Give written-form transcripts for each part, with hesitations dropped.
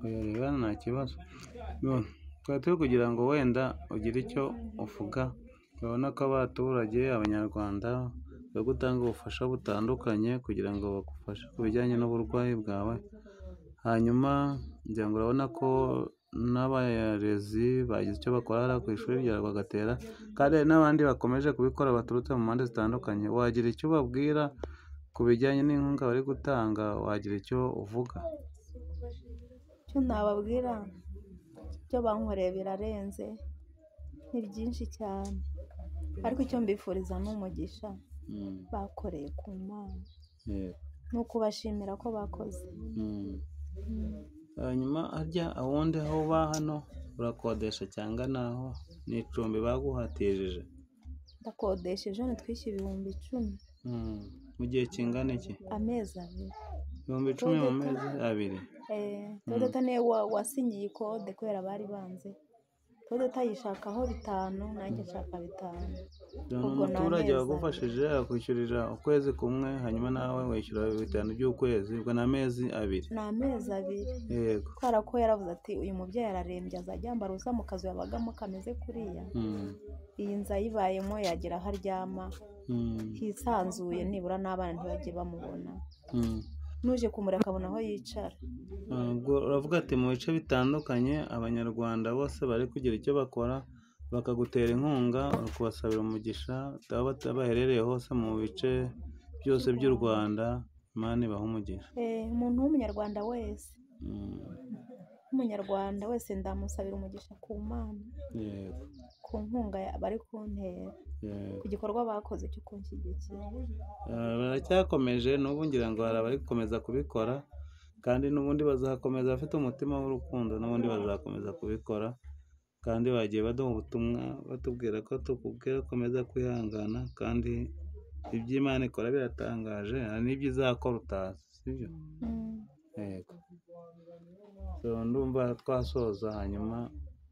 Oya rero nta kibazo. Twari turi kugira ngo wenda ugire icyo uvuga, urabona ko abaturage, abanyarwanda bari gutanga ubufasha butandukanye kugira ngo bagufashe ku bijyanye n'uburwayi bwawe, hanyuma ngira ngo urabona ko n'abarezi bagize icyo bakora ku ishuri rya Rwagatera, kandi hari n'abandi bakomeje kubikora baturutse mu mpande zitandukanye. Wagira icyo ubabwira ku bijyanye n'inkunga bari gutanga, wagira icyo uvuga? Icyo nababwira, ibyo bankoreye birarenze, ni byinshi cyane, ariko icyo mbifuriza ni umugisha bakoreye ku Mana, ni ukubashimira ko bakoze. Hanyuma harya ubundi aho uba hano urakodesha cyangwa naho ni icumbi baguhatishije? Ndakodesheje, nitwishyura ibihumbi 10. Mu gihe kingana iki? Amezi 2. Ibihumbi 10 mu mezi 2? Dodeta niwe wasinyiye ikode kubera bari banze. Dodeta yishakaho 5, nanjye nshaka 5. Umuturage wagufashije akwishyurira ukwezi kumwe, hanyuma nawe wishyura 5 by'ukwezi, ubwo ni amezi 2? Ni amezi 2. Yego. Kubera ko yaravuze ati uyu mubyeyi ararembye, azajya yambara ubusa mu kazu yabagamo kameze kuriya. Iyi nzu ayibayemo yagira aho aryama hisanzuye, nibura n'abana ntibajye bamubona, nuje kumureka akabona aho yicara. Uravuga ati mu bice bitandukanye abanyarwanda bose bari kugira icyo bakora bakagutera inkunga, ukabasabira umugisha aho baherereye hose mu bice byose by'u Rwanda, Imana ibahe umugisha. Umuntu w'umunyarwanda wese, umunyarwanda wese ndamusabira umugisha ku Mana, ku nkunga bari kuntera, ku gikorwa bakoze cyo kunshyigikira. Baracyakomeje n'ubu, ngira ngo hari abari gukomeza kubikora, kandi n'ubundi bazakomeza, bafite umutima w'urukundo, n'ubundi bazakomeza kubikora, kandi bagiye baduha ubutumwa batubwira ko tukubwira komeza kwihangana, kandi iby'Imana ikora biratangaje, hari n'ibyo izakora utazi, sibyo? Yego. Ndumva twasoza, hanyuma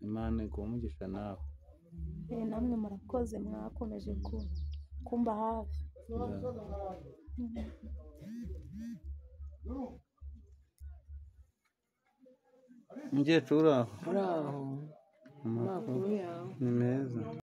Imana iguhe umugisha nawe. Namwe murakoze, mwakomeje kumba hafi. Mukecuru uraho? Uraho? Amakuru yawe? Ni meza.